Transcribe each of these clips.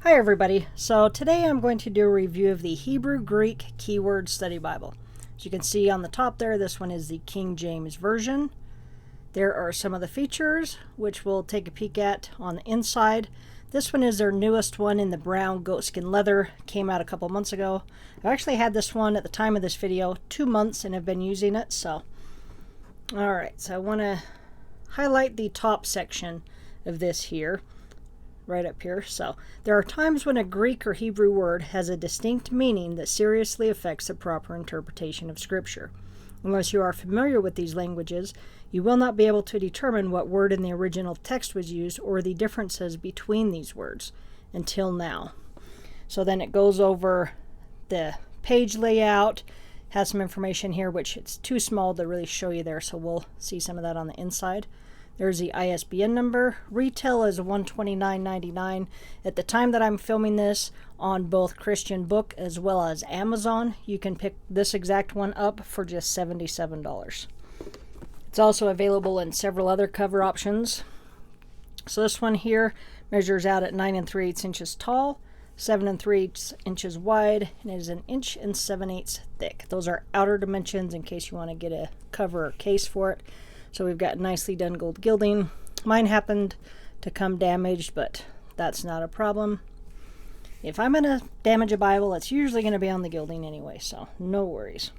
Hi everybody. So today I'm going to do a review of the Hebrew-Greek Keyword Study Bible. As you can see on the top there, this one is the King James Version. There are some of the features, which we'll take a peek at on the inside. This one is their newest one in the brown goatskin leather. Came out a couple months ago. I actually had this one at the time of this video 2 months and have been using it. So, alright, so I want to highlight the top section of this here. Right up here. So there are times when a Greek or Hebrew word has a distinct meaning that seriously affects the proper interpretation of Scripture. Unless you are familiar with these languages, you will not be able to determine what word in the original text was used or the differences between these words until now. So then it goes over the page layout, has some information here which it's too small to really show you there, so we'll see some of that on the inside. There's the ISBN number. Retail is $129.99. At the time that I'm filming this, on both Christian Book as well as Amazon, you can pick this exact one up for just $77. It's also available in several other cover options. So this one here measures out at 9 3/8 inches tall, 7 3/8 inches wide, and it is 1 7/8 inches thick. Those are outer dimensions in case you want to get a cover or case for it. So we've got nicely done gold gilding. Mine happened to come damaged, but that's not a problem. If I'm going to damage a Bible, it's usually going to be on the gilding anyway, so no worries.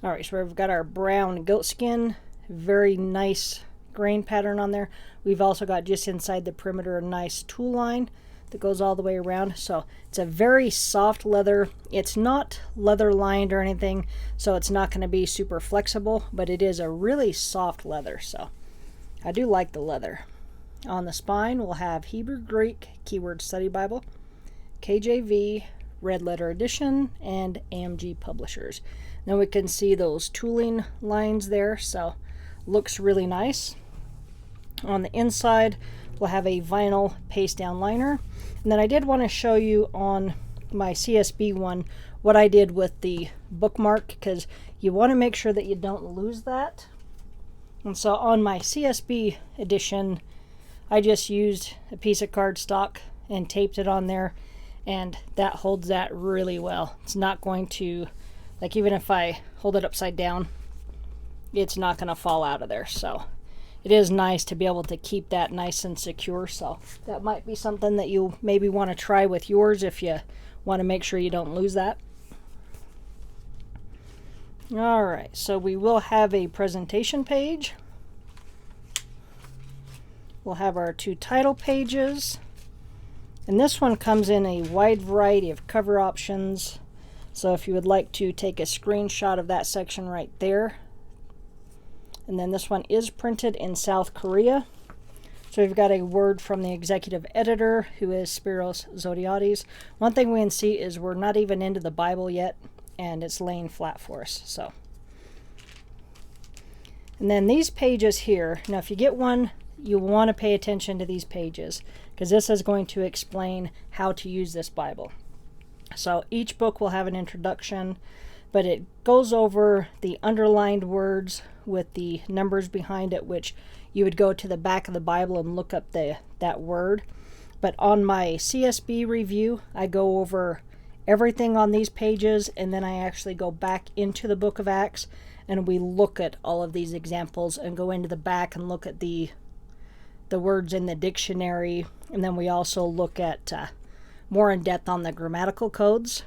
Alright, so we've got our brown goatskin, very nice grain pattern on there. We've also got just inside the perimeter a nice tool line that goes all the way around. So it's a very soft leather. It's not leather lined or anything, so it's not going to be super flexible, but it is a really soft leather, so I do like the leather. On the spine we'll have Hebrew Greek Keyword Study Bible, KJV, Red Letter Edition, and AMG Publishers. Then we can see those tooling lines there, so looks really nice. On the inside we'll have a vinyl paste down liner. And then I did want to show you on my CSB one what I did with the bookmark, because you want to make sure that you don't lose that. And so on my CSB edition, I just used a piece of cardstock and taped it on there, and that holds that really well. It's not going to, like, even if I hold it upside down, it's not going to fall out of there. So it is nice to be able to keep that nice and secure, so that might be something that you maybe want to try with yours if you want to make sure you don't lose that. Alright, so we will have a presentation page. We'll have our 2 title pages, and this one comes in a wide variety of cover options, so if you would like to take a screenshot of that section right there. And then this one is printed in South Korea. So we've got a word from the executive editor, who is Spiros Zodhiates. One thing we can see is we're not even into the Bible yet, and it's laying flat for us. So, and then these pages here. Now if you get one, you want to pay attention to these pages, because this is going to explain how to use this Bible. So each book will have an introduction, but it goes over the underlined words with the numbers behind it, which you would go to the back of the Bible and look up that word. But on my CSB review, I go over everything on these pages, and then I actually go back into the book of Acts, and we look at all of these examples and go into the back and look at the words in the dictionary, and then we also look at more in depth on the grammatical codes.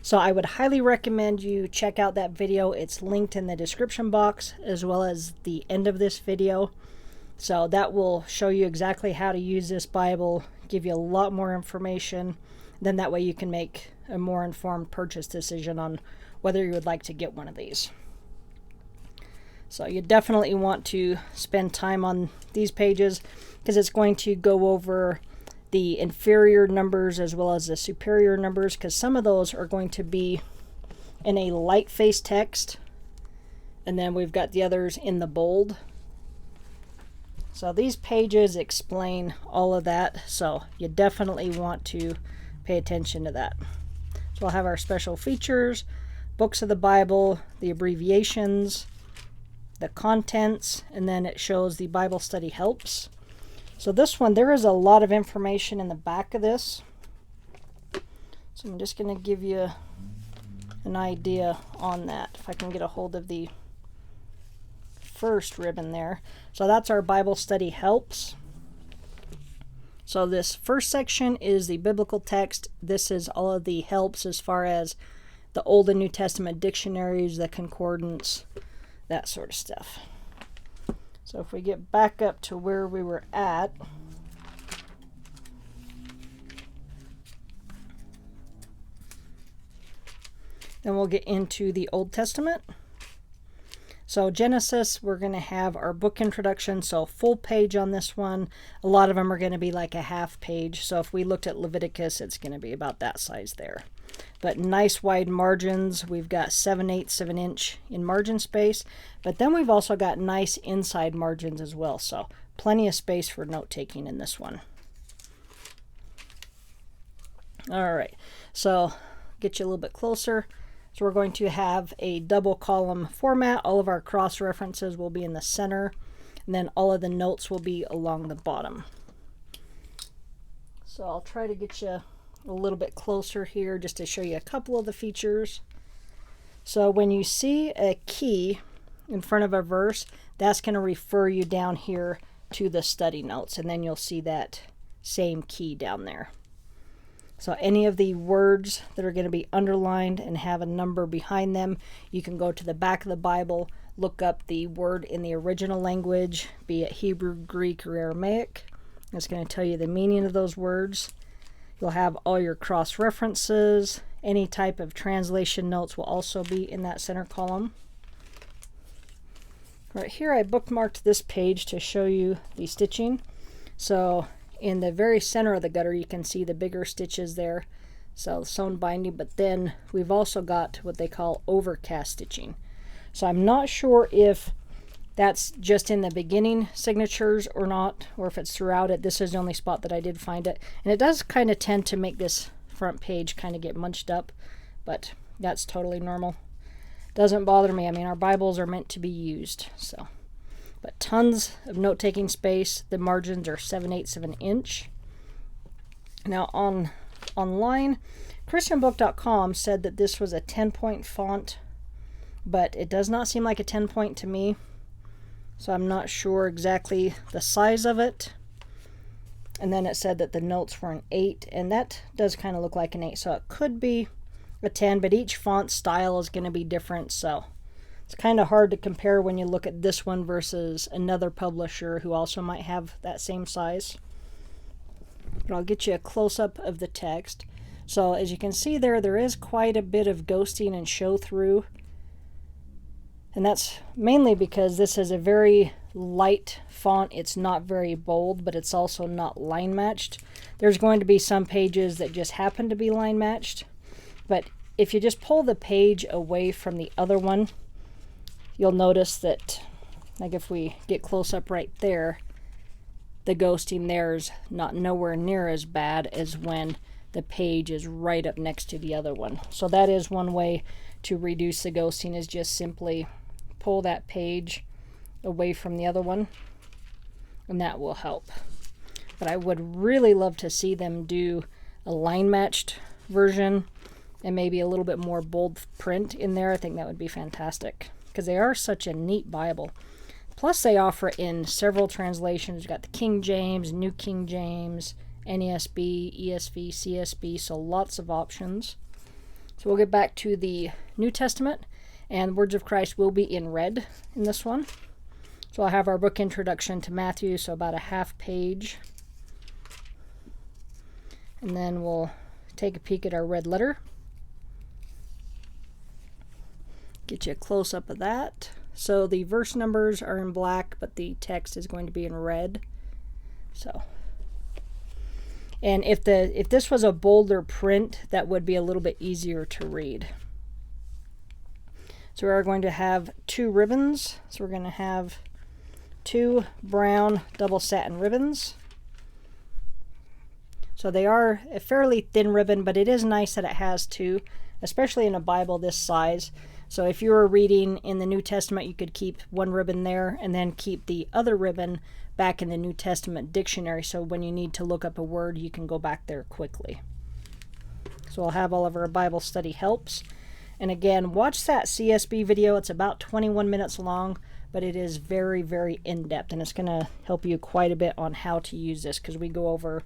So I would highly recommend you check out that video. It's linked in the description box as well as the end of this video. So that will show you exactly how to use this Bible, give you a lot more information. Then that way you can make a more informed purchase decision on whether you would like to get one of these. So you definitely want to spend time on these pages, because it's going to go over the inferior numbers as well as the superior numbers, because some of those are going to be in a light face text, and then we've got the others in the bold. So these pages explain all of that, so you definitely want to pay attention to that. So we'll have our special features, books of the Bible, the abbreviations, the contents, and then it shows the Bible study helps. So this one, there is a lot of information in the back of this. So I'm just going to give you an idea on that, if I can get a hold of the first ribbon there. So that's our Bible study helps. So this first section is the biblical text. This is all of the helps as far as the Old and New Testament dictionaries, the Concordance, that sort of stuff. So if we get back up to where we were at, then we'll get into the Old Testament. So Genesis, we're going to have our book introduction, so full page on this one. A lot of them are going to be like a half page. So if we looked at Leviticus, it's going to be about that size there. But nice wide margins. We've got 7/8 of an inch in margin space. But then we've also got nice inside margins as well. So plenty of space for note taking in this one. All right, so get you a little bit closer. So we're going to have a double column format. All of our cross references will be in the center, and then all of the notes will be along the bottom. So I'll try to get you a little bit closer here just to show you a couple of the features. So when you see a key in front of a verse, that's going to refer you down here to the study notes, and then you'll see that same key down there. So any of the words that are going to be underlined and have a number behind them, you can go to the back of the Bible, look up the word in the original language, be it Hebrew, Greek, or Aramaic. It's going to tell you the meaning of those words. You'll have all your cross references. Any type of translation notes will also be in that center column. Right here I bookmarked this page to show you the stitching. So in the very center of the gutter, you can see the bigger stitches there, so sewn binding, but then we've also got what they call overcast stitching. So I'm not sure if that's just in the beginning signatures or not, or if it's throughout it. This is the only spot that I did find it, and it does kind of tend to make this front page kind of get munched up, but that's totally normal. Doesn't bother me. I mean, our Bibles are meant to be used, so. But tons of note-taking space. The margins are 7/8 of an inch. Now online, ChristianBook.com said that this was a 10-point font, but it does not seem like a 10-point to me. So I'm not sure exactly the size of it. And then it said that the notes were an 8, and that does kind of look like an 8. So it could be a 10, but each font style is going to be different, so it's kind of hard to compare when you look at this one versus another publisher who also might have that same size. But I'll get you a close-up of the text. So as you can see there is quite a bit of ghosting and show-through. And that's mainly because this is a very light font. It's not very bold, but it's also not line matched. There's going to be some pages that just happen to be line matched. But if you just pull the page away from the other one, you'll notice that, like if we get close up right there, the ghosting there is not nowhere near as bad as when the page is right up next to the other one. So that is one way to reduce the ghosting, is just simply pull that page away from the other one, and that will help. But I would really love to see them do a line matched version and maybe a little bit more bold print in there. I think that would be fantastic, because they are such a neat Bible. Plus they offer it in several translations. You've got the King James, New King James, NASB, ESV, CSB, so lots of options. So we'll get back to the New Testament, and words of Christ will be in red in this one. So I'll have our book introduction to Matthew, so about a half page. And then we'll take a peek at our red letter. Get you a close-up of that. So the verse numbers are in black, but the text is going to be in red. So, and if this was a bolder print, that would be a little bit easier to read. So we are going to have 2 ribbons. So we're going to have 2 brown double satin ribbons. So they are a fairly thin ribbon, but it is nice that it has 2, especially in a Bible this size. So if you were reading in the New Testament, you could keep 1 ribbon there and then keep the other ribbon back in the New Testament dictionary. So when you need to look up a word, you can go back there quickly. So I'll have all of our Bible study helps. And again, watch that CSB video. It's about 21 minutes long, but it is very, very in-depth, and it's going to help you quite a bit on how to use this, because we go over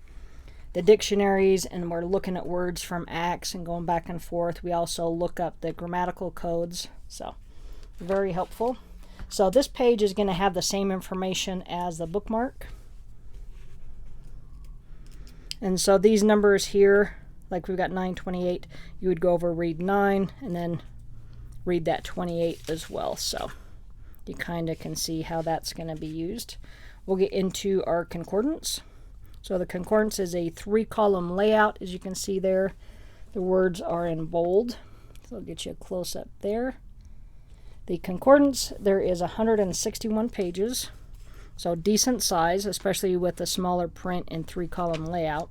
the dictionaries and we're looking at words from Acts and going back and forth. We also look up the grammatical codes, so very helpful. So this page is going to have the same information as the bookmark. And so these numbers here, like we've got 928, you would go over, read 9, and then read that 28 as well. So you kind of can see how that's going to be used. We'll get into our concordance. So the concordance is a 3-column layout. As you can see there, the words are in bold. So I'll get you a close-up there. The concordance, there is 161 pages. So decent size, especially with the smaller print and 3-column layout.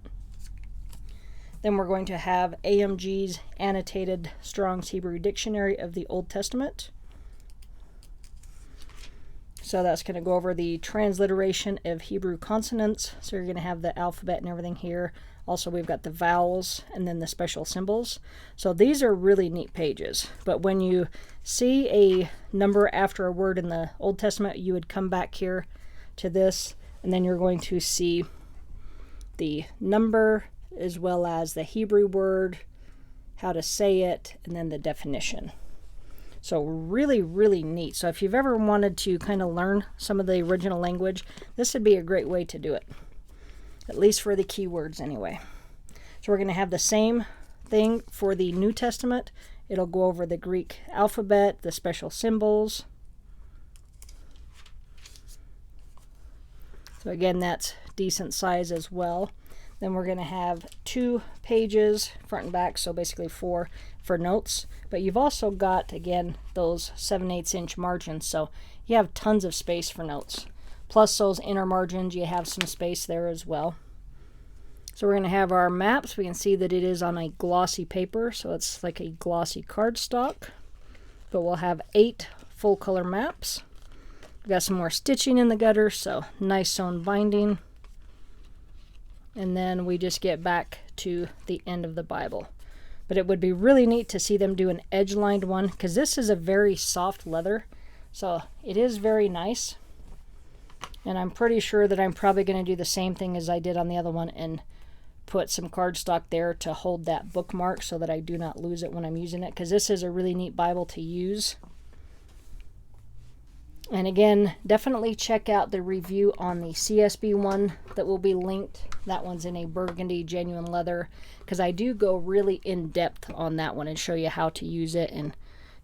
Then we're going to have AMG's Annotated Strong's Hebrew Dictionary of the Old Testament. So that's going to go over the transliteration of Hebrew consonants. So you're going to have the alphabet and everything here. Also, we've got the vowels and then the special symbols. So these are really neat pages. But when you see a number after a word in the Old Testament, you would come back here to this, and then you're going to see the number as well as the Hebrew word, how to say it, and then the definition. So really, really neat. So if you've ever wanted to kind of learn some of the original language, this would be a great way to do it, at least for the keywords anyway. So we're going to have the same thing for the New Testament. It'll go over the Greek alphabet, the special symbols. So again, that's decent size as well. Then we're going to have 2 pages, front and back, so basically 4 for notes. But you've also got, again, those 7/8 inch margins, so you have tons of space for notes. Plus those inner margins, you have some space there as well. So we're going to have our maps. We can see that it is on a glossy paper, so it's like a glossy cardstock. But we'll have 8 full color maps. We've got some more stitching in the gutter, so nice sewn binding. And then we just get back to the end of the Bible. But it would be really neat to see them do an edge-lined one, because this is a very soft leather, so it is very nice. And I'm pretty sure that I'm probably going to do the same thing as I did on the other one and put some cardstock there to hold that bookmark so that I do not lose it when I'm using it, because this is a really neat Bible to use. And again, definitely check out the review on the CSB one that will be linked. That one's in a burgundy genuine leather, because I do go really in depth on that one and show you how to use it and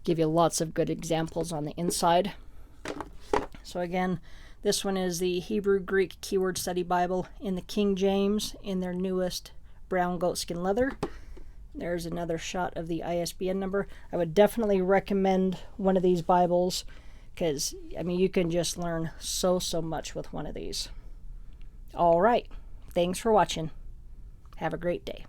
give you lots of good examples on the inside. So again, this one is the Hebrew Greek Keyword Study Bible in the King James in their newest brown goatskin leather. There's another shot of the ISBN number. I would definitely recommend one of these Bibles, because, I mean, you can just learn so much with one of these. All right. Thanks for watching. Have a great day.